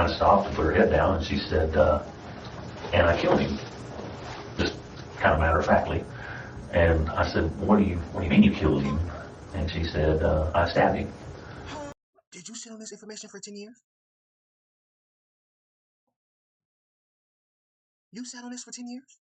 kind of stopped and put her head down, and she said, and I killed him, just kind of matter-of-factly. And I said, what do you mean you killed him? And she said, I stabbed him. Did you sit on this information for 10 years? You sat on this for 10 years?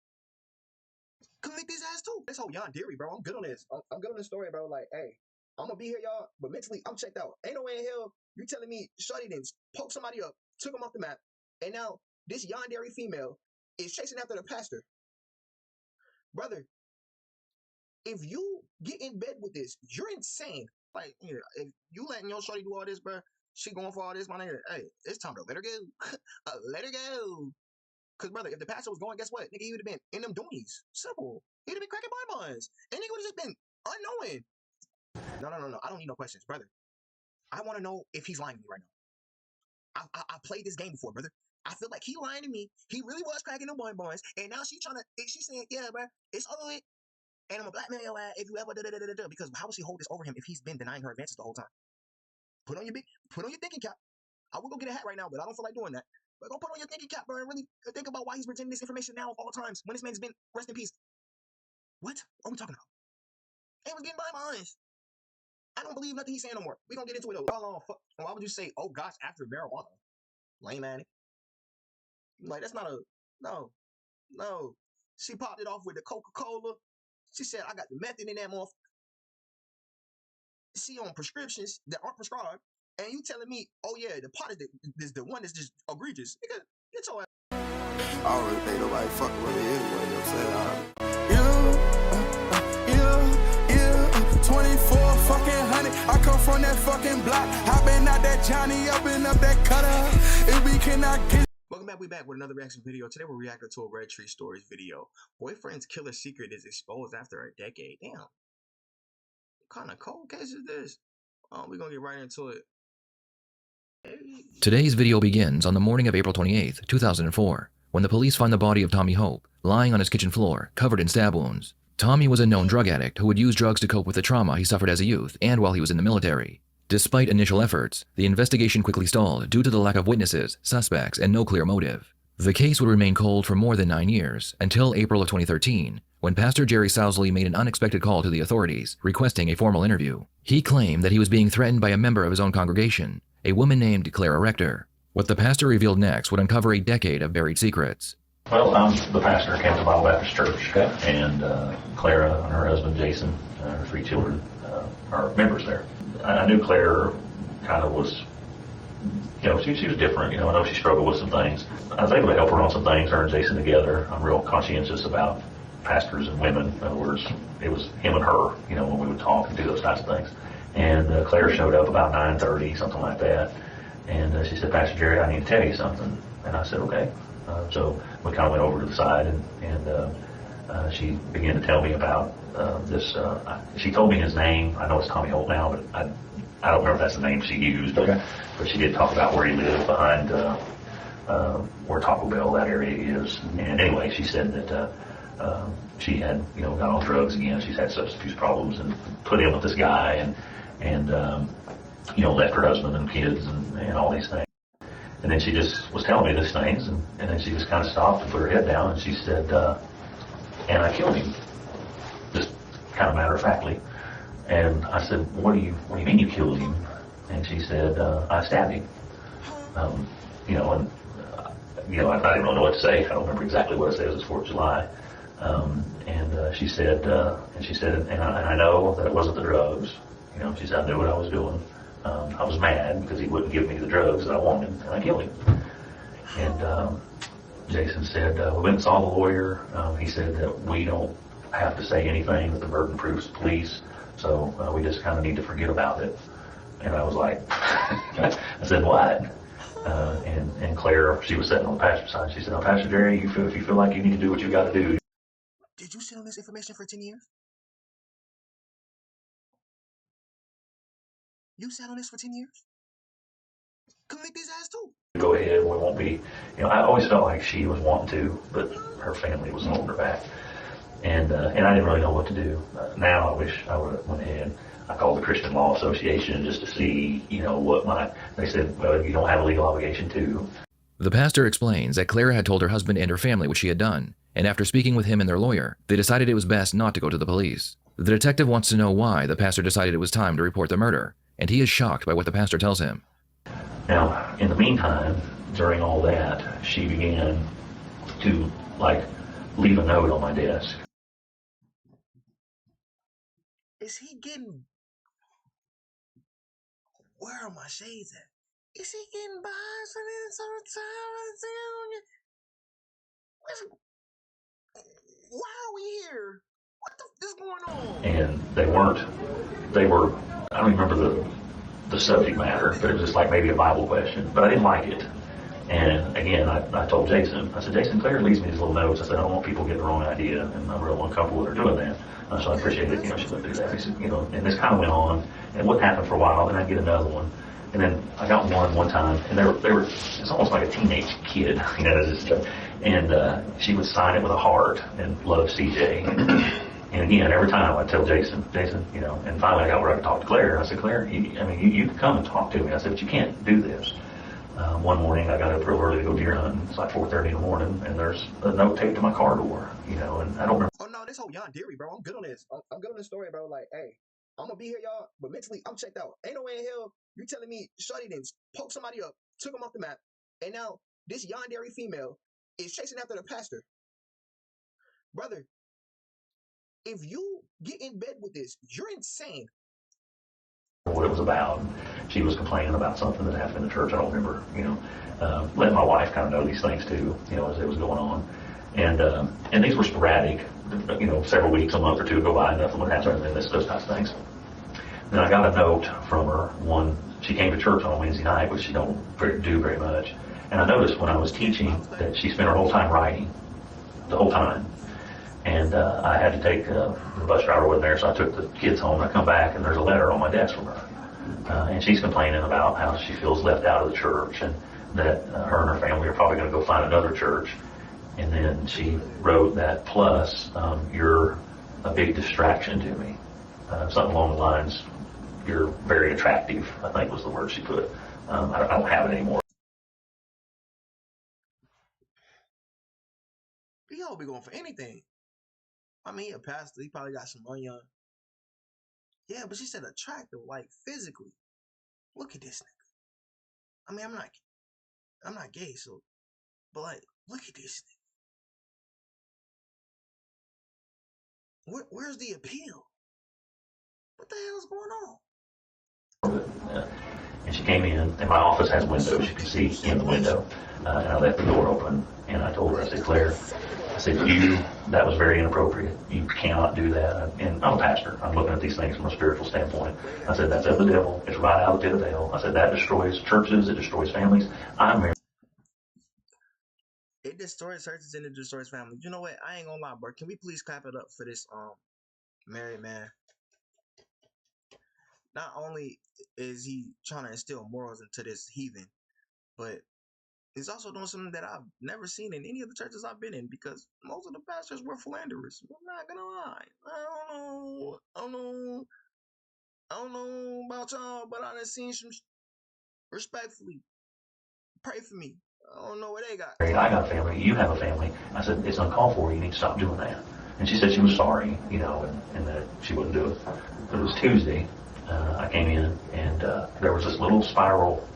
Convict his ass too. This whole Yon Deary, bro. I'm good on this. I'm good on this story, bro. Like, hey, I'm gonna be here, y'all, but mentally, I'm checked out. Ain't no way in hell you telling me Shorty didn't poke somebody up, took him off the map, and now this Yon Deary female is chasing after the pastor. Brother, if you get in bed with this, you're insane. Like, you know, if you letting your Shorty do all this, bro, she going for all this, my nigga, hey, it's time to let her go. Let her go. Because, brother, if the pastor was going, guess what? Nigga, he would have been in them doonies. Simple. He'd have been cracking bonbons. And nigga would have just been unknowing. No. I don't need no questions, brother. I want to know if he's lying to me right now. I played this game before, brother. I feel like he lying to me. He really was cracking them bonbons. And now she's saying, yeah, bro, it's over it. And I'm going to blackmail your ass if you ever da-da-da-da-da. Because how would she hold this over him if he's been denying her advances the whole time? Put on your thinking cap. I would go get a hat right now, but I don't feel like doing that. But go put on your thinking cap, bro, and really think about why he's presenting this information now of all times when this man's been rest in peace. What are we talking about? He was getting bonbons. I don't believe nothing he's saying no more. We gonna get into it though. Why would you say, oh gosh, after marijuana? Lame man. Like, that's not a, no. She popped it off with the Coca-Cola. She said, I got the method in that motherfucker. She on prescriptions that aren't prescribed. And you telling me, oh yeah, the pot is the one that's just egregious. Nigga, get your ass. I don't really think nobody fucking with me anyway, you know what I'm saying? 24 fucking hundred. I come from that fucking block. I been out that Johnny up and up that cutter. If we cannot get. Welcome back. We back with another reaction video. Today we're reacting to a Red Tree Stories video. Boyfriend's killer secret is exposed after a decade. Damn. What kind of cold case is this? We're gonna get right into it. Today's video begins on the morning of April 28th, 2004, when the police find the body of Tommy Hope lying on his kitchen floor, covered in stab wounds. Tommy was a known drug addict who would use drugs to cope with the trauma he suffered as a youth and while he was in the military. Despite initial efforts, the investigation quickly stalled due to the lack of witnesses, suspects, and no clear motive. The case would remain cold for more than 9 years, until April of 2013, when Pastor Jerry Sousley made an unexpected call to the authorities, requesting a formal interview. He claimed that he was being threatened by a member of his own congregation, a woman named Clara Rector. What the pastor revealed next would uncover a decade of buried secrets. Well, the pastor came to Bible Baptist Church, and Clara and her husband Jason, her 3 children, are members there. I knew Clara kind of was, you know, she was different. You know, I know she struggled with some things. I was able to help her on some things, her and Jason together. I'm real conscientious about pastors and women. In other words, it was him and her, you know, when we would talk and do those types of things. And Clara showed up about 9:30, something like that. And she said, Pastor Jerry, I need to tell you something. And I said, okay. So we kind of went over to the side, and she began to tell me about this. She told me his name. I know it's Tommy Holt now, but I don't remember if that's the name she used. Okay. But she did talk about where he lived behind where Taco Bell, that area is. And anyway, she said that she had, you know, got on drugs again. She's had substance abuse problems and put in with this guy and you know, left her husband and kids and all these things. And then she just was telling me these things, and then she just kind of stopped and put her head down, and she said, and I killed him, just kind of matter-of-factly. And I said, what do you mean you killed him? And she said, I stabbed him. You know, and you know, I didn't really know what to say. I don't remember exactly what I said. It was 4th of July. And she said, and I know that it wasn't the drugs. You know, she said, I knew what I was doing. I was mad because he wouldn't give me the drugs that I wanted, and I killed him. And Jason said, we went and saw the lawyer. He said that we don't have to say anything, that the burden proves the police, so we just kind of need to forget about it. And I was like, I said, what? And Claire, she was sitting on the pastor's side. She said, now, Pastor Jerry, if you feel like you need to do what you got to do. Did you sit on this information for 10 years? You sat on this for 10 years? Convict his ass too. Go ahead, we won't be, you know, I always felt like she was wanting to, but her family was holding her back. And I didn't really know what to do. Now I wish I would have went ahead. I called the Christian Law Association just to see, you know, they said, well, you don't have a legal obligation to. The pastor explains that Clara had told her husband and her family what she had done, and after speaking with him and their lawyer, they decided it was best not to go to the police. The detective wants to know why the pastor decided it was time to report the murder, and he is shocked by what the pastor tells him. Now, in the meantime, during all that, she began to, leave a note on my desk. Is he getting... Where are my shades at? Is he getting by sometimes? Why are we here? What the is going on? And they were, I don't remember the subject matter, but it was just like maybe a Bible question, but I didn't like it. And again, I told Jason, I said, Jason, Claire leaves me these little notes. I said, I don't want people getting the wrong idea, and I'm real uncomfortable with her doing that. So I appreciate it, she wouldn't do that. He said, and this kind of went on, and it wouldn't happen for a while, then I'd get another one. And then I got one time, and they were it's almost like a teenage kid, and she would sign it with a heart and love CJ. And again, every time I'd tell Jason, and finally I got where I could talk to Claire. I said, Claire, you can come and talk to me. I said, but you can't do this. One morning I got up real early to go deer hunting. It's like 4:30 in the morning, and there's a note taped to my car door, and I don't remember. Oh no, this whole Yon Deary, bro. I'm good on this. I'm good on this story, bro. Like, hey, I'm gonna be here, y'all, but mentally I'm checked out. Ain't no way in hell you telling me Shorty didn't poke somebody up, took him off the map, and now this Yon Deary female is chasing after the pastor. Brother, if you get in bed with this, you're insane. What it was about. She was complaining about something that happened in the church. I don't remember, letting my wife kind of know these things too, as it was going on. And these were sporadic, several weeks, a month or two go by, nothing would happen, and those types of things. Then I got a note from her. She came to church on a Wednesday night, which she don't do very much. And I noticed when I was teaching that she spent her whole time writing, the whole time. And I had to take the bus driver with there, so I took the kids home. I come back, and there's a letter on my desk from her. And she's complaining about how she feels left out of the church, and that her and her family are probably going to go find another church. And then she wrote that, plus, you're a big distraction to me. Something along the lines, you're very attractive, I think was the word she put. I don't have it anymore. Y'all be going for anything. I mean, he a pastor. He probably got some money on. Yeah, but she said attractive, like physically. Look at this nigga. I mean, I'm not gay, so, but like, look at this nigga. Where's the appeal? What the hell is going on? And she came in, and my office has windows. You can see in the window. And I left the door open, and I told her, I said, Claire, that was very inappropriate. You cannot do that. And I'm a pastor. I'm looking at these things from a spiritual standpoint. I said, that's of the devil. It's right out of the pit of hell. I said, that destroys churches. It destroys families. It destroys churches and it destroys families. You know what? I ain't gonna lie, bro. Can we please clap it up for this married man? Not only is he trying to instill morals into this heathen, but he's also doing something that I've never seen in any of the churches I've been in, because most of the pastors were philanderers. I'm not gonna lie. I don't know about y'all, but I done seen some respectfully. Pray for me. I don't know what they got. I got a family. You have a family. I said, it's uncalled for. You need to stop doing that. And she said she was sorry, and that she wouldn't do it. But it was Tuesday. I came in, and there was this little spiral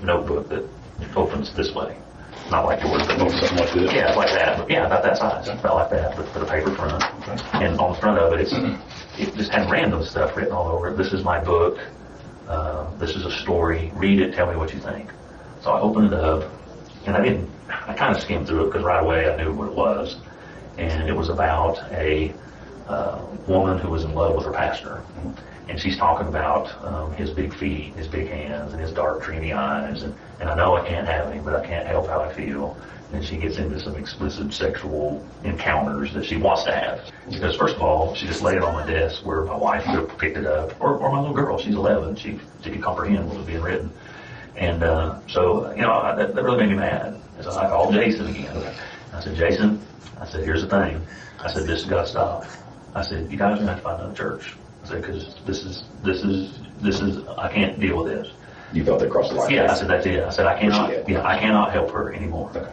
notebook that opens this way. Not like yours, but something like this. Yeah, like that. But yeah, about that size. About like that, but a paper front. Okay. And on the front of it, it just had random stuff written all over it. This is my book. This is a story. Read it. Tell me what you think. So I opened it up, and I kind of skimmed through it because right away I knew what it was. And it was about a woman who was in love with her pastor. And she's talking about his big feet, his big hands, and his dark, dreamy eyes. And I know I can't have him, but I can't help how I feel. And she gets into some explicit sexual encounters that she wants to have. Because first of all, she just laid it on my desk where my wife could have picked it up. Or my little girl, she's 11. She could comprehend what was being written. And so, that really made me mad. So I called Jason again. I said, Jason, here's the thing. I said, this has got to stop. I said, you guys are going to have to find another church. I said, because this is, I can't deal with this. You felt they crossed the line? Yeah, I said, that's it. I said, I cannot, Appreciate it. yeah, I cannot help her anymore. Okay.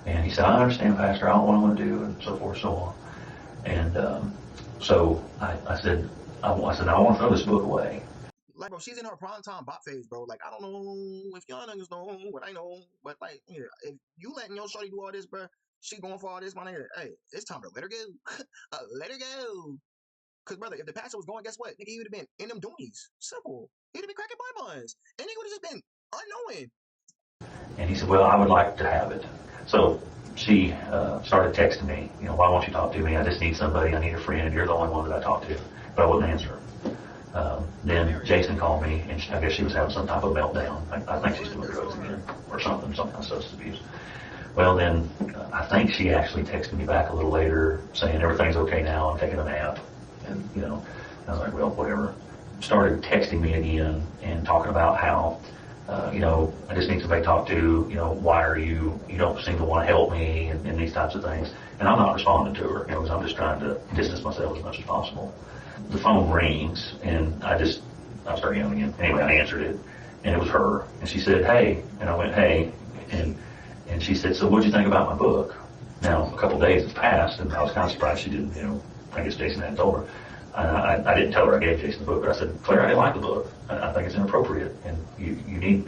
And he said, I understand, Pastor, I don't know what I want to do, and so forth, so on. And so I said, I want to throw this book away. Like, bro, she's in her prime time bop phase, bro. Like, I don't know if y'all niggas know what I know, but like, yeah, if you letting your shorty do all this, bro, she going for all this, my nigga. Hey, it's time to let her go. Let her go. Cause brother, if the pastor was going, guess what? Nigga, he would have been in them doonies. Simple. He'd have been cracking bonbons, and he would have just been unknowing. And he said, well, I would like to have it. So she started texting me, you know, why won't you talk to me? I just need somebody. I need a friend. You're the only one that I talk to. But I wouldn't answer her. Then Jason called me, and I guess she was having some type of meltdown. I think she's doing drugs again or something, some kind of substance abuse. Well, then I think she actually texted me back a little later saying everything's okay now. I'm taking a nap. And, you know, I was like, well, whatever. Started texting me again and talking about how, you know, I just need somebody to talk to, you know, why are you don't seem to want to help me and these types of things. And I'm not responding to her, you know, because I'm just trying to distance myself as much as possible. The phone rings, and I start yelling again. Anyway, I answered it, and it was her. And she said, hey. And I went, hey. And she said, so what'd you think about my book? Now, a couple of days have passed, and I was kind of surprised she didn't, you know, I guess Jason hadn't told her. I didn't tell her I gave Jason the book, but I said, Claire, I didn't like the book. I think it's inappropriate, and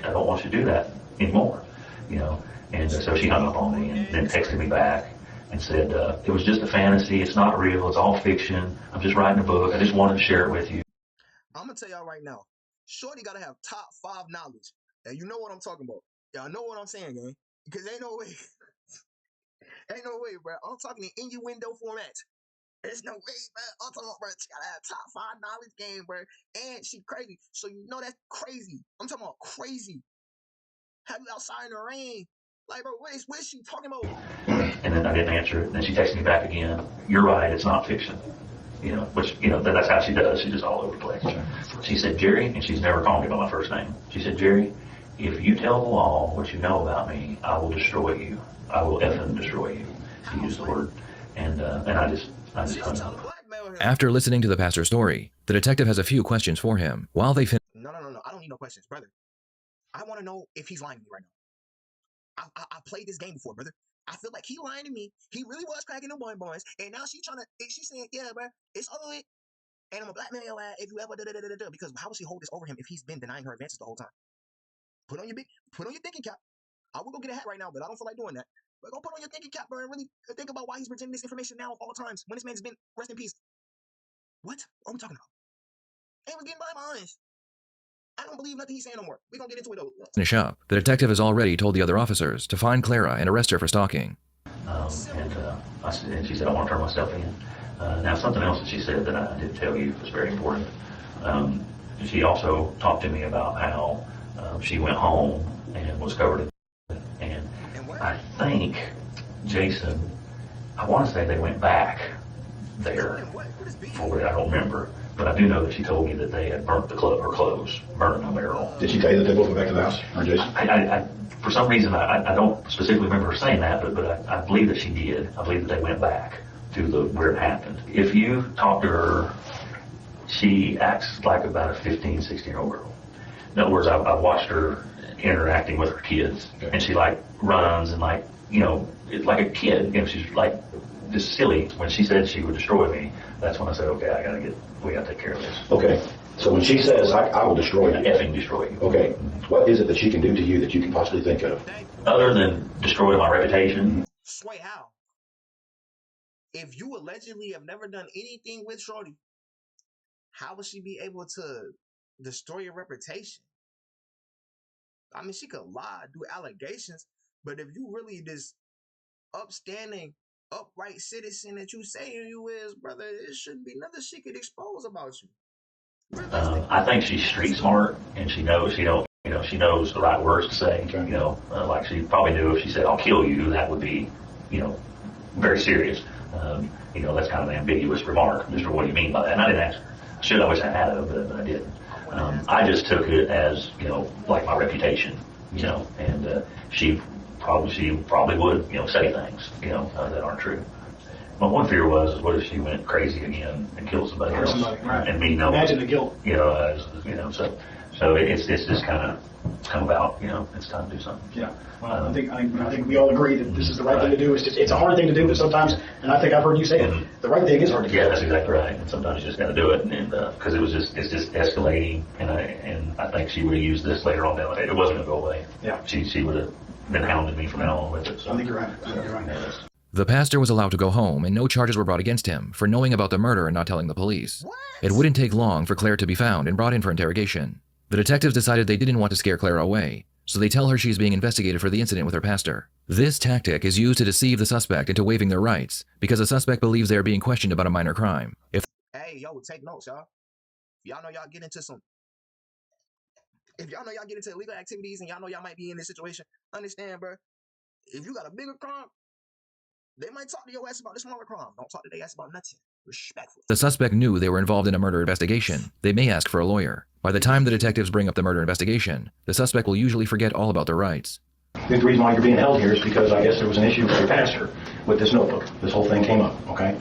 I don't want you to do that anymore, you know. And so she hung up on me and then texted me back and said, it was just a fantasy. It's not real. It's all fiction. I'm just writing a book. I just wanted to share it with you. I'm gonna tell y'all right now, shorty gotta have top 5 knowledge, and you know what I'm talking about. Y'all know what I'm saying, gang? Because ain't no way, ain't no way, bro. I'm talking in innuendo format. There's no way, bro. I'm talking about, bro, she gotta have top 5 knowledge game, bro. And she crazy. So you know that's crazy. I'm talking about crazy. Have you outside in the rain? Like, bro, what is she talking about? And then I didn't answer it. Then she texted me back again. You're right, it's not fiction. You know, which, you know, that's how she does. She's just all over the place. She said, Jerry, and she's never called me by my first name. She said, Jerry, if you tell the law what you know about me, I will destroy you. I will effing destroy you. She used the word. And I just hung up. After listening to the pastor's story, the detective has a few questions for him. While they No. I don't need no questions, brother. I want to know if he's lying to me right now. I played this game before, brother. I feel like he lying to me. He really was cracking them bonbons, and now she's saying, yeah, bro, it's over with, and I'm gonna blackmail your ass if you ever da. Because how would she hold this over him if he's been denying her advances the whole time? Put on your thinking cap. I will go get a hat right now, but I don't feel like doing that. But go put on your thinking cap, bro, and really think about why he's presenting this information now of all times when this man's been rest in peace. What are we talking about? And we're getting bonbons. I don't believe nothing he's saying no more. We're gonna get into it though. finish up, the detective has already told the other officers to find Clara and arrest her for stalking. And she said, I want to turn myself in. Now, something else that she said that I didn't tell you was very important. She also talked to me about how she went home and was covered in, and I think, Jason, I want to say they went back there for it. I don't remember. But I do know that she told me that they had burnt her clothes, burning a barrel. Did she tell you that they both went back to the house, or Jason? I for some reason, I don't specifically remember her saying that, but I believe that she did. I believe that they went back to where it happened. If you talk to her, she acts like about a 15, 16-year-old girl. In other words, I watched her interacting with her kids, and she like runs and like, you know, like a kid. You know, she's like just silly. When she said she would destroy me, that's when I said, okay, we gotta take care of this. Okay. So when she says, I will destroy you. Effing destroy you. Okay. What is it that she can do to you that you can possibly think of? Other than destroy my reputation. Sway, how? If you allegedly have never done anything with shorty, how would she be able to destroy your reputation? I mean, she could lie, do allegations, but if you really this upstanding, upright citizen that you say you is, brother, it shouldn't be nothing she could expose about you. I think she's street smart, and she knows she knows the right words to say. You know, like she probably knew if she said "I'll kill you," that would be, you know, very serious. You know, that's kind of an ambiguous remark. Mr. What do you mean by that? And I didn't ask her. I wish I had, but I didn't. I just took it as, you know, like my reputation, you know, and she probably would, you know, say things, you know, that aren't true. My one fear was, what if she went crazy again and killed somebody else, right. and me know? Imagine the guilt. You know, so So it's just kind of come about, it's time to do something. Yeah. Well, I think we all agree that this is the right thing to do. It's a hard thing to do, but sometimes, and I think I've heard you say it, the right thing is hard to do. Yeah, that's exactly right. And sometimes you just got to do it, and because it's just escalating, and I think she would have used this later on down the line. It wasn't going to go away. Yeah. She would have been hounding me from now on with it. So I think you're right. Yeah, The pastor was allowed to go home, and no charges were brought against him for knowing about the murder and not telling the police. What? It wouldn't take long for Claire to be found and brought in for interrogation. The detectives decided they didn't want to scare Claire away, so they tell her she's being investigated for the incident with her pastor. This tactic is used to deceive the suspect into waiving their rights, because the suspect believes they are being questioned about a minor crime. Hey, yo, take notes, y'all. If y'all know y'all get into illegal activities and y'all know y'all might be in this situation, understand, bro. If you got a bigger crime, they might talk to your ass about the smaller crime. Don't talk to their ass about nothing. Respectfully. The suspect knew they were involved in a murder investigation. They may ask for a lawyer. By the time the detectives bring up the murder investigation, the suspect will usually forget all about their rights. I think the reason why you're being held here is because I guess there was an issue with your pastor with this notebook. This whole thing came up, okay?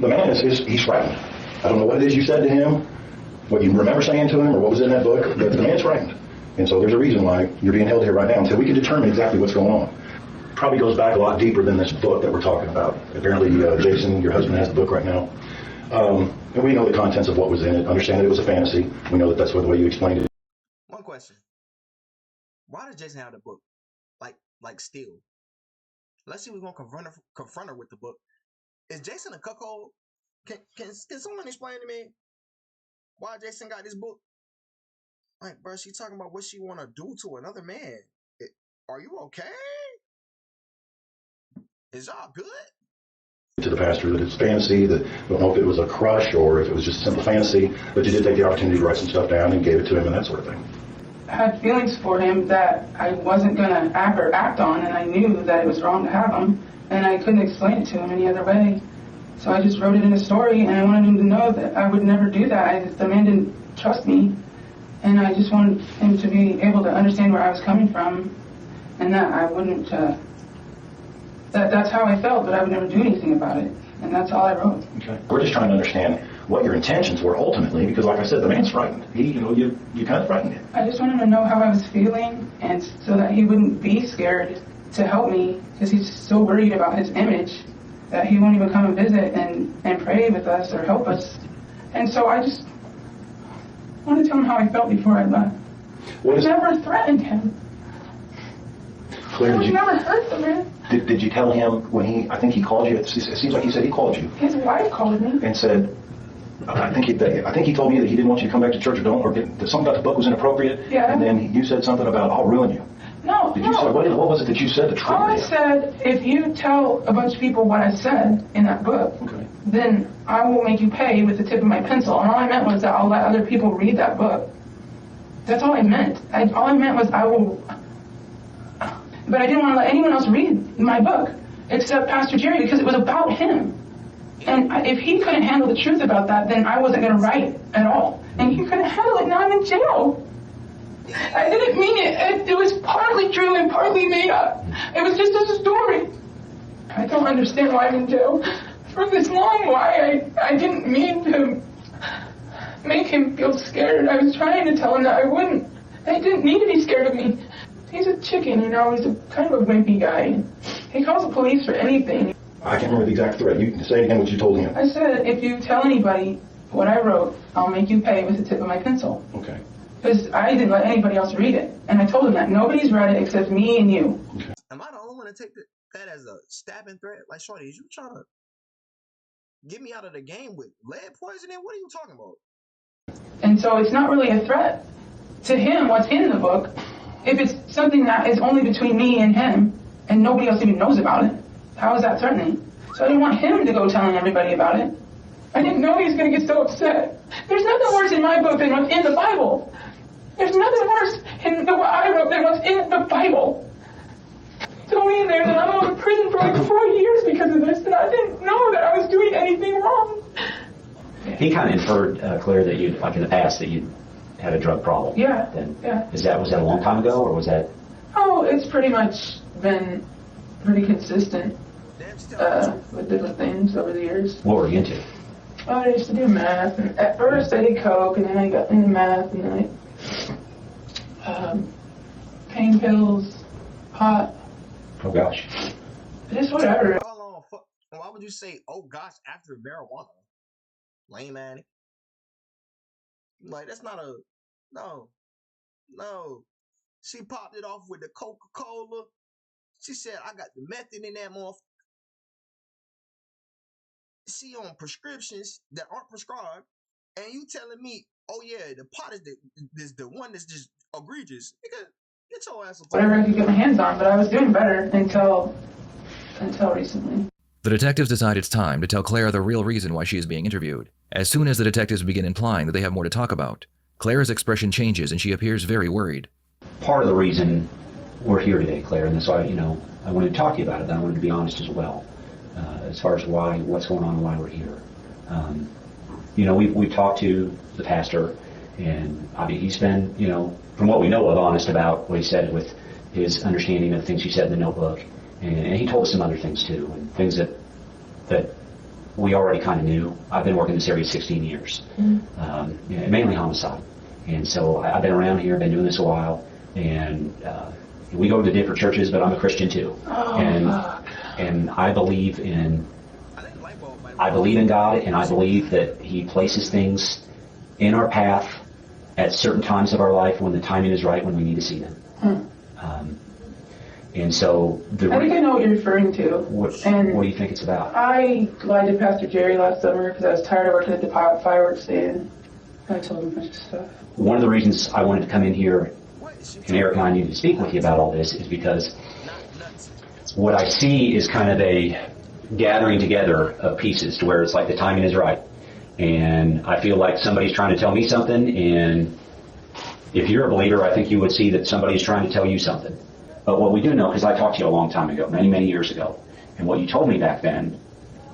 The man he's frightened. I don't know what it is you said to him, what you remember saying to him, or what was in that book, but the man's frightened. And so there's a reason why you're being held here right now until we can determine exactly what's going on. Probably goes back a lot deeper than this book that we're talking about. Apparently, Jason, your husband, has the book right now. And we know the contents of what was in it. Understand that it was a fantasy. We know that that's the way you explained it. One question. Why does Jason have the book? Like still? Let's see if we're going to confront her with the book. Is Jason a cuckold? Can someone explain to me why Jason got this book? Like, bro, she talking about what she want to do to another man. Are you okay? Is y'all good? To the pastor that it's fantasy, that don't know if it was a crush or if it was just a simple fantasy, but you did take the opportunity to write some stuff down and gave it to him and that sort of thing. I had feelings for him that I wasn't going to act on, and I knew that it was wrong to have them, and I couldn't explain it to him any other way. So I just wrote it in a story, and I wanted him to know that I would never do that. The man didn't trust me, and I just wanted him to be able to understand where I was coming from, and that I wouldn't, that's how I felt, but I would never do anything about it, and that's all I wrote. Okay. We're just trying to understand what your intentions were ultimately, because like I said, the man's frightened. You kind of frightened him. I just wanted to know how I was feeling, and so that he wouldn't be scared to help me, because he's so worried about his image that he won't even come and visit and pray with us or help us. And so I just wanted to tell him how I felt before I left. I never threatened him. Claire, I never hurt the man. Did you tell him when I think he called you, it seems like he said he called you. His wife called me. And said, I think he told me that he didn't want you to come back to church or that something about the book was inappropriate. Yeah. And then you said something about, I'll ruin you. No, Did you say, what was it that you said to try? All I said, if you tell a bunch of people what I said in that book, then I will make you pay with the tip of my pencil. And all I meant was that I'll let other people read that book. That's all I meant. All I meant was I will... But I didn't want to let anyone else read my book except Pastor Jerry, because it was about him. And if he couldn't handle the truth about that, then I wasn't going to write at all. And he couldn't handle it. Now I'm in jail. I didn't mean it. It was partly true and partly made up. It was just a story. I don't understand why I'm in jail for this long. Why I didn't mean to make him feel scared. I was trying to tell him that I wouldn't. I didn't need to be scared of me. He's a chicken, He's a kind of a wimpy guy. He calls the police for anything. I can't remember the exact threat. You can say again what you told him. I said, if you tell anybody what I wrote, I'll make you pay with the tip of my pencil. Okay. Because I didn't let anybody else read it. And I told him that nobody's read it except me and you. Okay. Am I the only one to take that as a stabbing threat? Like, shorty, is you trying to get me out of the game with lead poisoning? What are you talking about? And so it's not really a threat to him, what's in the book. If it's something that is only between me and him, and nobody else even knows about it, how is that threatening? So I didn't want him to go telling everybody about it. I didn't know he was going to get so upset. There's nothing worse in my book than what's in the Bible. There's nothing worse in what I wrote than what's in the Bible. Throw me in there, and I'm going to prison for like 4 years because of this, and I didn't know that I was doing anything wrong. He kind of inferred, Claire, that you, like in the past, that you had a drug problem. Yeah. Then, yeah. Was that a long time ago, or was that? Oh, it's pretty much been pretty consistent with different things over the years. What were you into? Oh, I used to do math, and at first I did coke, and then I got into math, and then pain pills, pot, Oh gosh. just whatever. Hold on, why would you say, oh gosh, after marijuana? Lame man. Like, that's not a, no. She popped it off with the Coca-Cola. She said, I got the method in that motherfucker. She on prescriptions that aren't prescribed, and you telling me, oh yeah, the pot is the one that's just egregious. Nigga, get your ass up. Whatever I could get my hands on, but I was doing better until recently. The detectives decide it's time to tell Clara the real reason why she is being interviewed. As soon as the detectives begin implying that they have more to talk about, Clara's expression changes and she appears very worried. Part of the reason we're here today, Claire, and that's why, I wanted to talk to you about it, but I wanted to be honest as well, as far as what's going on and why we're here. We've talked to the pastor, and he's been, from what we know of, honest about what he said with his understanding of the things he said in the notebook. And he told us some other things too, and things that we already kind of knew. I've been working in this area 16 years, mainly homicide. And so I've been around here, been doing this a while, and we go to different churches, but I'm a Christian too. And I believe in God, and I believe that He places things in our path at certain times of our life when the timing is right, when we need to see them. And so I think I know what you're referring to. What do you think it's about? I lied to Pastor Jerry last summer because I was tired of working at the fireworks stand. I told him a bunch of stuff. One of the reasons I wanted to come in here, and Eric and I needed to speak with you about all this, is because what I see is kind of a gathering together of pieces to where it's like the timing is right. And I feel like somebody's trying to tell me something, and if you're a believer, I think you would see that somebody's trying to tell you something. But what we do know, because I talked to you a long time ago, many, many years ago, and what you told me back then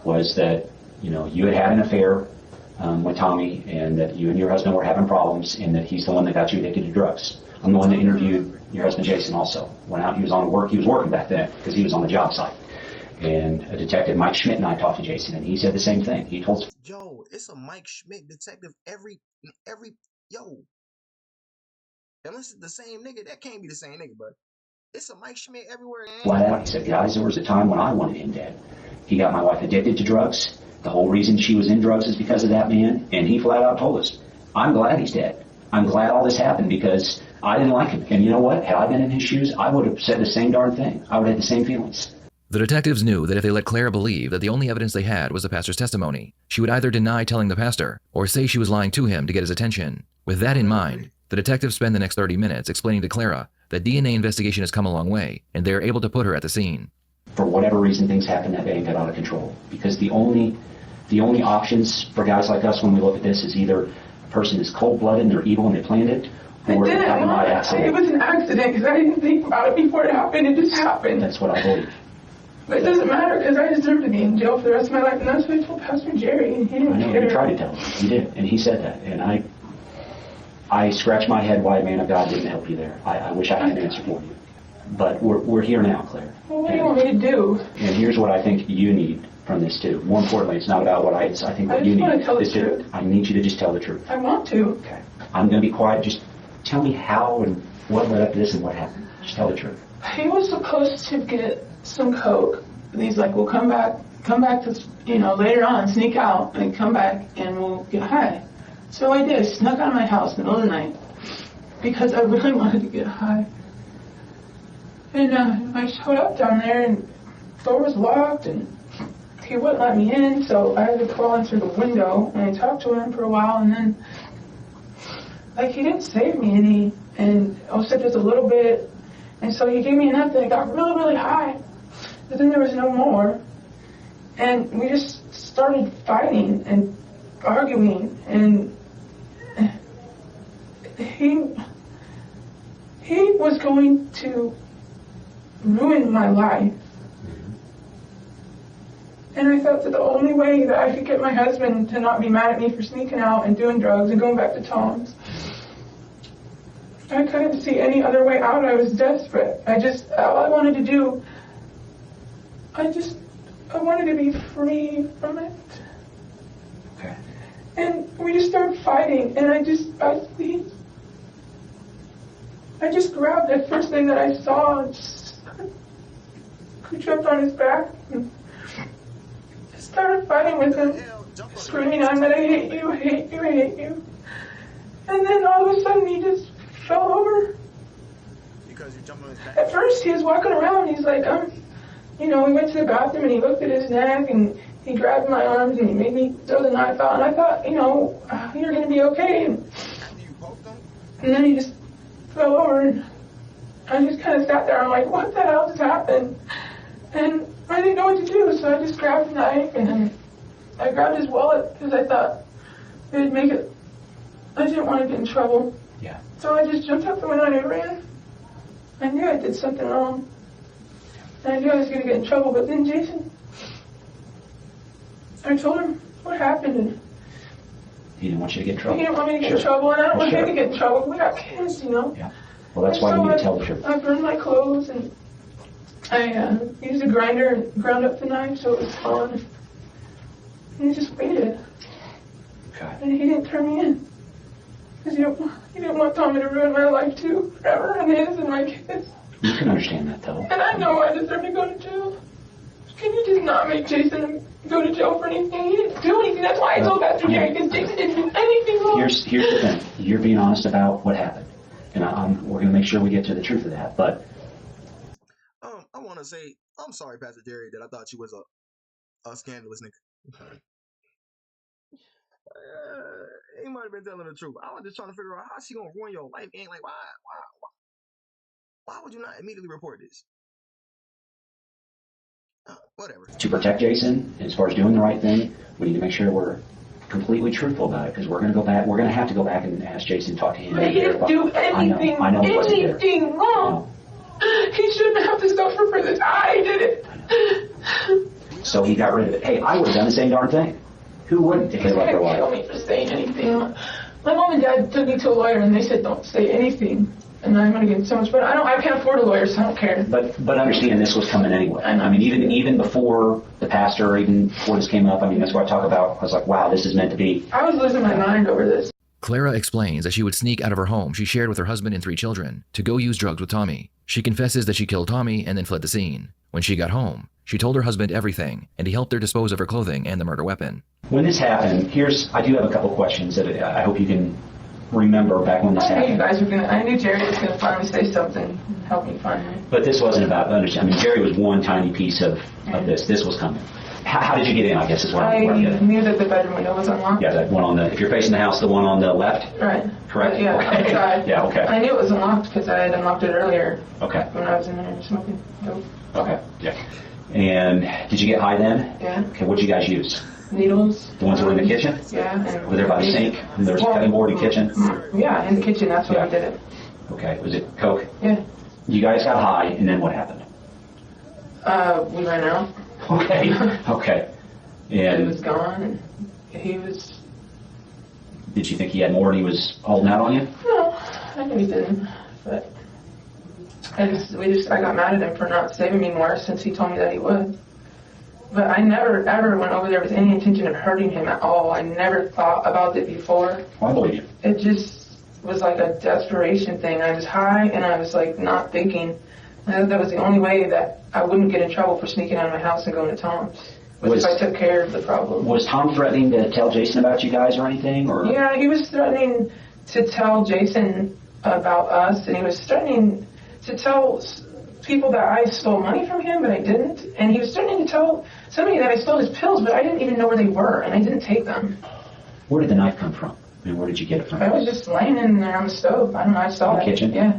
was that, you had an affair with Tommy, and that you and your husband were having problems, and that he's the one that got you addicted to drugs. I'm the one that interviewed your husband Jason also. Went out, he was working back then, because he was on the job site. And a detective, Mike Schmidt, and I talked to Jason, and he said the same thing. He told us, yo, it's a Mike Schmidt detective every, yo. Unless it's the same nigga, that can't be the same nigga, but it's a Mike Schmidt everywhere. Flat out, he said, guys, there was a time when I wanted him dead. He got my wife addicted to drugs. The whole reason she was in drugs is because of that man. And he flat out told us, I'm glad he's dead. I'm glad all this happened because I didn't like him. And you know what? Had I been in his shoes, I would have said the same darn thing. I would have had the same feelings. The detectives knew that if they let Clara believe that the only evidence they had was the pastor's testimony, she would either deny telling the pastor or say she was lying to him to get his attention. With that in mind, the detectives spend the next 30 minutes explaining to Clara that DNA investigation has come a long way, and they are able to put her at the scene. For whatever reason, things happened that day and got out of control. Because the only options for guys like us when we look at this is either a person is cold-blooded and they're evil and they planned it, or they have an asshole. It was an accident because I didn't think about it before it happened. It just happened. That's what I believe. But it doesn't matter because I deserve to be in jail for the rest of my life, and that's what I told Pastor Jerry, and he didn't I know, care. you tried to tell him. You did, and he said that. And I scratched my head why a man of God didn't help you there. I wish I had an answer for you. But we're here now, Claire. Well, what do you want me to do? And here's what I think you need from this too. More importantly, it's not about what I think what you need. I just want to tell the truth. I need you to just tell the truth. I want to. Okay. I'm going to be quiet. Just tell me how and what led up to this and what happened. Just tell the truth. He was supposed to get some coke. And he's like, "We'll come back to, later on, sneak out and come back and we'll get high." So I did. I snuck out of my house in the middle of the night because I really wanted to get high. And I showed up down there and the door was locked and he wouldn't let me in, so I had to crawl in through the window and I talked to him for a while, and then he didn't save me any, and I was just a little bit, and so he gave me enough that I got really, really high. But then there was no more, and we just started fighting and arguing, and he was going to ruin my life. And I felt that the only way that I could get my husband to not be mad at me for sneaking out and doing drugs and going back to Tom's, I couldn't see any other way out. I was desperate. All I wanted to do, I wanted to be free from it. Okay. And we just started fighting, and I just grabbed the first thing that I saw and just jumped on his back and started fighting with him, screaming at him that I hate you, I hate you, I hate you. And then all of a sudden he just fell over. At first he was walking around, he's like, you know, we went to the bathroom and he looked at his neck and he grabbed my arms and he made me throw the knife out. And I thought, you know, you're going to be okay. And then he just fell over and I just kind of sat there. I'm like, what the hell just happened? And I didn't know what to do, so I just grabbed the knife and then I grabbed his wallet because I thought it would make it, I didn't want to get in trouble. Yeah. So I just jumped out the window and I ran. I knew I did something wrong. And I knew I was going to get in trouble, but then Jason, I told him what happened and He didn't want you to get in trouble. he didn't want me to get in trouble and I don't want him to get in trouble. We got kids, you know. Yeah. Well, that's why you need to tell the truth. I burned my clothes and I used a grinder and ground up the knife so it was gone. And he just waited. Okay. And he didn't turn me in. Because he didn't want Tommy to ruin my life too, forever, and his and my kids. You can understand that, though. And I know I deserve to go to jail. Can you just not make Jason go to jail for anything? He didn't do anything. That's why I told Pastor Jerry, because Jason didn't do anything wrong. Here's the thing. You're being honest about what happened. And we're going to make sure we get to the truth of that. But I want to say, I'm sorry, Pastor Jerry, that I thought you was a scandalous nigga. He might have been telling the truth. I was just trying to figure out how she gonna ruin your life. Ain't like, why would you not immediately report this? Whatever. to protect Jason, as far as doing the right thing, we need to make sure we're completely truthful about it, because we're going to go back. We're going to have to go back and ask Jason, talk to him. But he didn't do anything, anything wrong. He shouldn't have to suffer for this. I did it. So he got rid of it. Hey, I would have done the same darn thing. Who wouldn't if they loved their Kill wife? me for saying anything. My mom and dad took me to a lawyer and they said don't say anything. And I'm going to get so much, but I can't afford a lawyer, so I don't care. But understand this was coming anyway. I mean, even before the pastor, even before this came up, I mean, that's what I talk about. I was like, wow, this is meant to be. I was losing my mind over this. Clara explains that she would sneak out of her home she shared with her husband and 3 children to go use drugs with Tommy. She confesses that she killed Tommy and then fled the scene. When she got home, she told her husband everything, and he helped her dispose of her clothing and the murder weapon. When this happened, I do have a couple questions that I hope you can remember back when this happened. I knew Jerry was going to finally say something and help me finally. But this wasn't about understanding. I mean, Jerry was one tiny piece of this. This was coming. How did you get in, I guess, is what I'm getting at. I knew that the bedroom window was unlocked. Yeah, that one on the, if you're facing the house, the one on the left? Right. Correct? Yeah, okay. outside. Yeah, okay. I knew it was unlocked because I had unlocked it earlier. Okay. When I was in there smoking dope. Okay, yeah. And did you get high then? Yeah. Okay, what did you guys use? Needles. The ones that were in the kitchen? Yeah. And were there by the sink? And there was a cutting board in the kitchen? Yeah, in the kitchen. That's where I did it. Okay. Was it Coke? Yeah. You guys got high, and then what happened? We ran out. Okay. Okay. And He was gone, and he was... Did you think he had more and he was holding out on you? No, I knew he didn't. But I got mad at him for not saving me more since he told me that he would. But I never, ever went over there with any intention of hurting him at all. I never thought about it before. I believe you. It just was like a desperation thing. I was high, and I was like not thinking. That was the only way that I wouldn't get in trouble for sneaking out of my house and going to Tom's. Was if I took care of the problem. Was Tom threatening to tell Jason about you guys or anything? Or? Yeah, he was threatening to tell Jason about us, and he was threatening to tell people that I stole money from him, but I didn't. And he was threatening to tell somebody that I stole his pills, but I didn't even know where they were, and I didn't take them. Where did the knife come from? I mean, where did you get it from? I was just laying in there on the stove. I don't know, I saw it. In the kitchen? Yeah.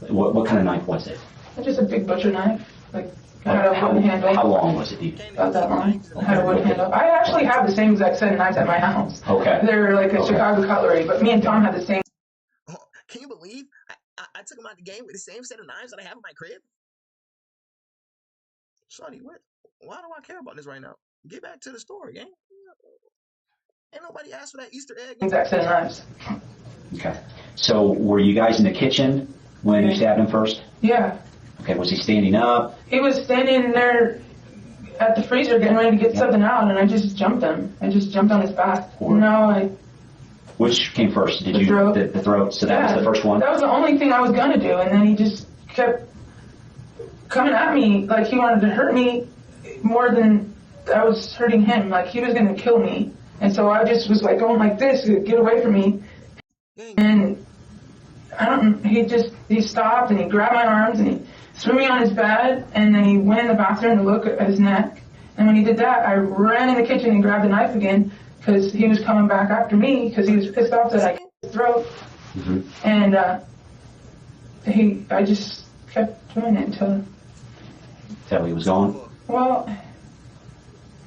What kind of knife was it? Just a big butcher knife. Like, had a wooden handle. How long was it? About that long. Had a wooden handle. I actually have the same exact set of knives at my house. Okay. They're like a Chicago cutlery, but me and Tom had the same. Can you believe I took him out the game with the same set of knives that I have in my crib? Shawty, why do I care about this right now? Get back to the story, gang. Ain't nobody asked for that Easter egg. Exact set of knives. Okay. So were you guys in the kitchen when you stabbed him first? Yeah. Okay, was he standing up? He was standing there at the freezer getting ready to get something out, and I just jumped him. I just jumped on his back. Was Which came first? Did The you throat. the throat? So that was the first one. That was the only thing I was gonna do, and then he just kept coming at me like he wanted to hurt me more than I was hurting him. Like he was gonna kill me, and so I just was like going like this, get away from me. And he stopped and he grabbed my arms and he threw me on his bed, and then he went in the bathroom to look at his neck. And when he did that, I ran in the kitchen and grabbed the knife again because he was coming back after me because he was pissed off that I cut his throat. Mm-hmm. And I just kept doing it until he was gone. Well,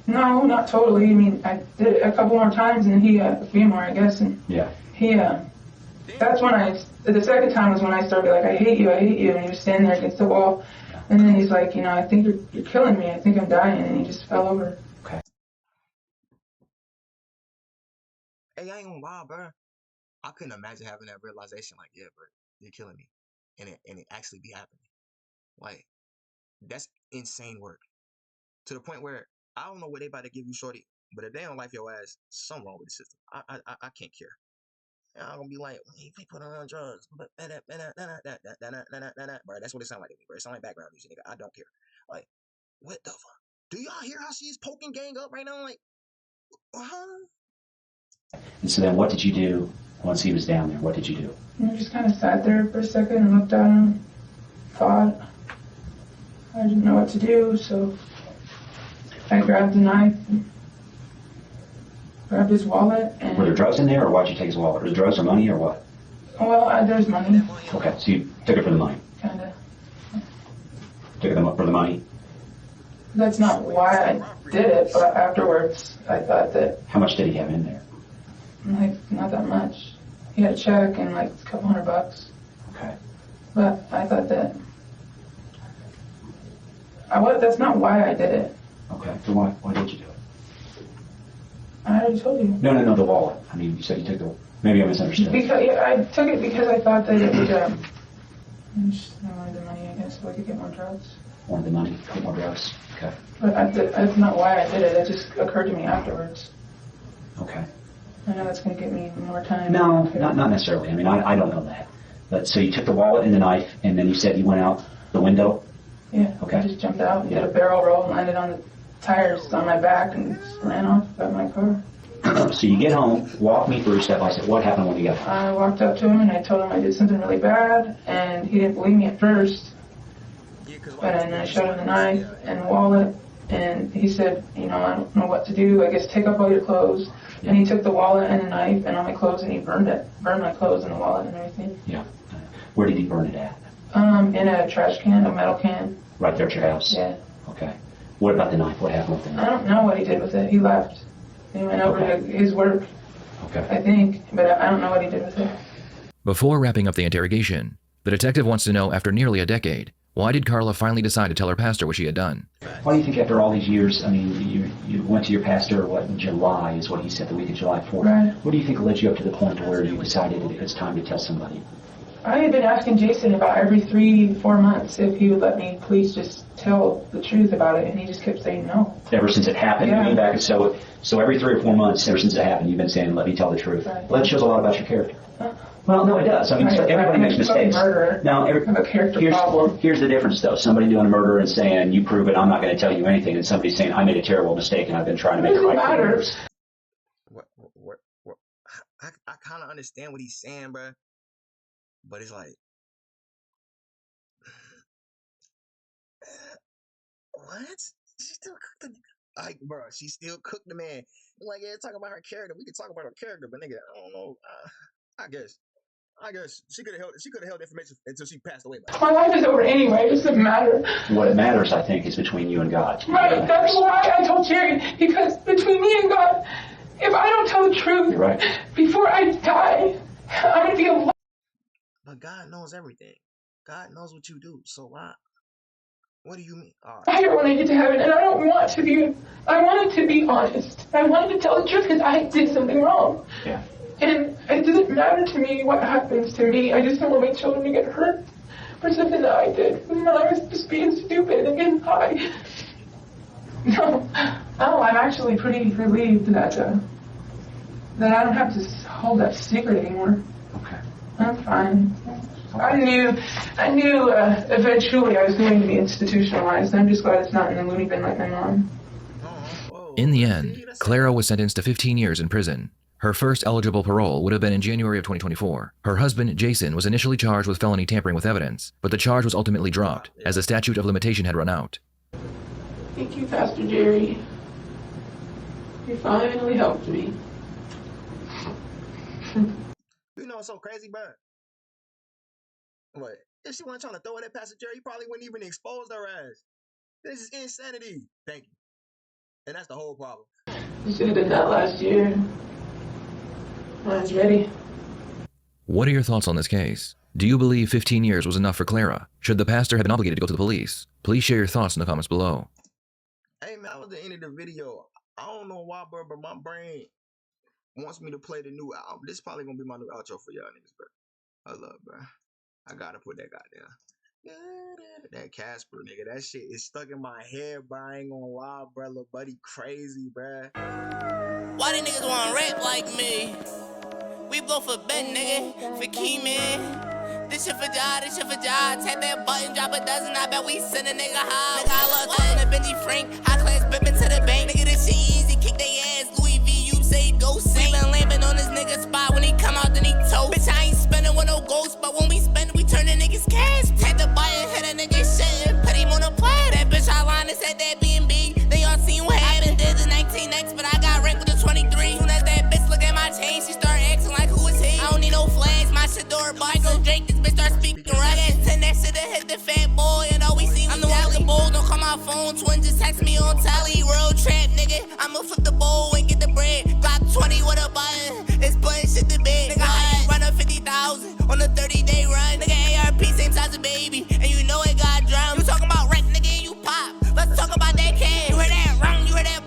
no, not totally. I mean, I did it a couple more times, and then he, a few more, I guess, and Yeah. he, that's when the second time was when I started, like, I hate you, and he was standing there against the wall, and then he's like, I think you're killing me, I think I'm dying, and he just fell over. Okay. Hey, I ain't gonna lie, bro. I couldn't imagine having that realization, like, yeah, bro, you're killing me, and it actually be happening. Like, that's insane work. To the point where I don't know what they about to give you, shorty, but if they don't like your ass, something wrong with the system. I can't care. I'm gonna be like, hey, they put her on drugs, but bro, that's what it sound like to me, bro. It sound like background music, nigga. I don't care. Like, what the fuck? Do y'all hear how she's poking gang up right now? Like, And so then what did you do once he was down there? What did you do? And I just kind of sat there for a second and looked at him, thought. I didn't know what to do, so I grabbed the knife, and grabbed his wallet, and... Were there drugs in there, or why'd you take his wallet? Was there drugs or money, or what? Well, there's money. Okay, so you took it for the money. Kinda. Took it for the money. That's not why I did it, but afterwards, I thought that, How much did he have in there? like, not that much. He had a check and, like, a couple $100. Okay. But I thought that... that's not why I did it. Okay, so why did you do it? I already told you. No, the wallet. I mean, you said you took the... Maybe I misunderstood. I took it because I thought that it would, I wanted the money, I guess, so I could get more drugs. Wanted the money, get more drugs. Okay. But that's not why I did it. It just occurred to me afterwards. Okay. I know that's going to get me more time. No, not necessarily. I mean, I don't know that. But so you took the wallet and the knife, and then you said you went out the window? Yeah. Okay. I just jumped out and did a barrel roll and landed on the tires on my back and just ran off by my car. So you get home, walk me through step by step. What happened when you got home? I walked up to him and I told him I did something really bad, and he didn't believe me at first. But then I showed him the knife and the wallet, and he said, I don't know what to do. I guess take off all your clothes. And he took the wallet and the knife and all my clothes, and he burned my clothes and the wallet and everything. Yeah. Where did he burn it at? In a trash can, a metal can. Right there at your house? Yeah. Okay. What about the knife? What happened with the knife? I don't know what he did with it. He left. He went over to his work, Okay. I think, but I don't know what he did with it. Before wrapping up the interrogation, the detective wants to know, after nearly a decade, why did Carla finally decide to tell her pastor what she had done? Why do you think after all these years, I mean, you went to your pastor, in July is what he said, the week of July 4th. Right. What do you think led you up to the point where you decided that it's time to tell somebody? I had been asking Jason about every 3-4 months if he would let me please just tell the truth about it, and he just kept saying no. Ever since it happened, Yeah. you came back, so every 3 or 4 months, ever since it happened, you've been saying, let me tell the truth. Right. Well, that shows a lot about your character. Well, no, it does. I mean, Right. everybody makes I'm a mistakes. murderer. Now, I have a character problem. here's the difference, though. Somebody doing a murder and saying, you prove it, I'm not going to tell you anything, and somebody saying, I made a terrible mistake, and I've been trying to make it right for years. what? I kind of understand what he's saying, bro. But it's like, what? She still cooked the nigga. Like, bro, she still cooked the man. Like, yeah, talk about her character. We could talk about her character, but nigga, I don't know. I guess she could have held information until she passed away. My life is over anyway. It doesn't matter. What matters, I think, is between you and God. Right. That's why I told Jerry, because between me and God, if I don't tell the truth You're right. before I die, I'm gonna be alive. But God knows everything. God knows what you do. So why? What do you mean? I don't want to get to heaven, and I don't want to be. I wanted to be honest. I wanted to tell the truth because I did something wrong. Yeah. And it doesn't matter to me what happens to me. I just don't want my children to get hurt for something that I did when I was just being stupid and getting high. No, I'm actually pretty relieved that then I don't have to hold that secret anymore. Okay. I'm fine. I knew eventually I was going to be institutionalized. I'm just glad it's not in the loony bin like my mom. In the end, Clara was sentenced to 15 years in prison. Her first eligible parole would have been in January of 2024. Her husband, Jason, was initially charged with felony tampering with evidence, but the charge was ultimately dropped, as the statute of limitation had run out. Thank you, Pastor Jerry. You finally helped me. You know what's so crazy, bro? What? If she wasn't trying to throw it at Pastor Jerry, he probably wouldn't even expose her ass. This is insanity. Thank you. And that's the whole problem. You should have done that last year. I was ready. What are your thoughts on this case? Do you believe 15 years was enough for Clara? Should the pastor have been obligated to go to the police? Please share your thoughts in the comments below. Hey, man, that was the end of the video. I don't know why, bro, but my brain wants me to play the new album. This is probably going to be my new outro for y'all niggas, bro. I love, bro. I got to put that goddamn. That Casper, nigga. That shit is stuck in my head, bro. I ain't gonna lie, bro. Lil' buddy crazy, bro. Why they niggas wanna rap like me? We blow for Ben, nigga. For Key, man. This shit for y'all, this shit for y'all. Tap that button, drop a dozen. I bet we send a nigga high. Nigga, I love talking to Benji Frank. High class bippin' to the bank. Nigga, this shit easy. Kick they ass. Louis V, you say go sing. We been lamping on this nigga spot. When he come out, then he toast. Bitch, I ain't spending with no ghost. But when we spend, we turn the niggas cash. Tap the button, hit a nigga shit. And put him on a play. That bitch I line is at that B&B. They all seen what happened. Did the 19X, but I got ranked with the 23. Soon as that bitch look at my chain, she start acting like who is he? I don't need no flags, my shit door Michael Drake, this bitch start speaking rugged. 10 that shit that hit the fat boy, and always see me. I'm the one with the bowl, don't call my phone. Twin just text me on tally, road trap, nigga. I'ma flip the bowl and get the bread. Glock 20 with a button, it's putting shit to bed. Nigga, I run up 50,000 on a 30-day run. Nigga, ARP, same size as baby, and you know it got drums. You talking about wreck, nigga, and you pop. Let's talk about that cash. You heard that wrong, you heard that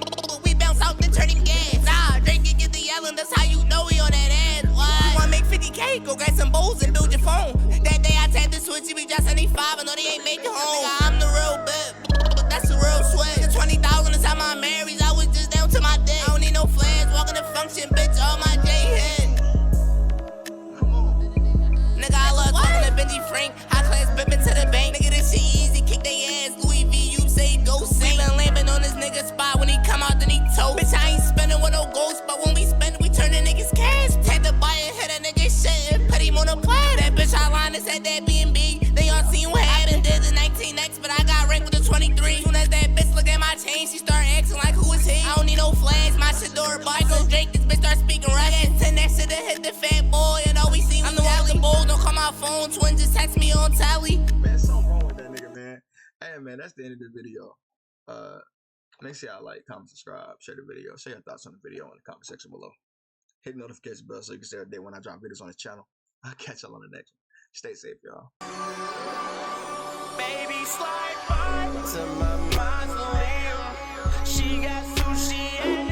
we bounce out then turn him gas. Nah, Drake can get the yelling, that's how you know we on that ass. What? You wanna make 50K, go grab some bowls and build your phone. That day I tapped the switch, we just 75, I know they ain't make it home. Nigga, I'm the real bitch, that's the real sweat. The 20,000 is how my marries, I was just down to my dick. I don't need no flags, walking the function, bitch, all my J hit. Nigga, I love talking to Benji Frank, high class bippin' to the bank. Nigga, this shit easy, kick they ass. Louis V, you say go sing. We been lamping on this nigga spot. When he come out, then he toast. Bitch, I ain't spending with no ghost, but when we spend, we turn the niggas cash. Tap the button, hit a nigga shit, and put him on a play. That bitch I line is at that B&B. They all seen what happened. Did the 19X, but I got ranked with the 23. Soon as that bitch look at my chain, she start acting like who is he? I don't need no flags, my shit door Michael Drake, this bitch start speaking rugged. 10 that shit that hit the fat boy, and always see me. I'm the one with the bowl, don't call my phone. Twin just text me on tally. Man, something wrong with that nigga, man. Hey, man, that's the end of the video. Make sure y'all like, comment, subscribe, share the video. Share your thoughts on the video in the comment section below. Hit the notification bell so you can stay updated when I drop videos on this channel. I'll catch y'all on the next one. Stay safe, y'all. Baby, slide by to my mausoleum. She got sushi and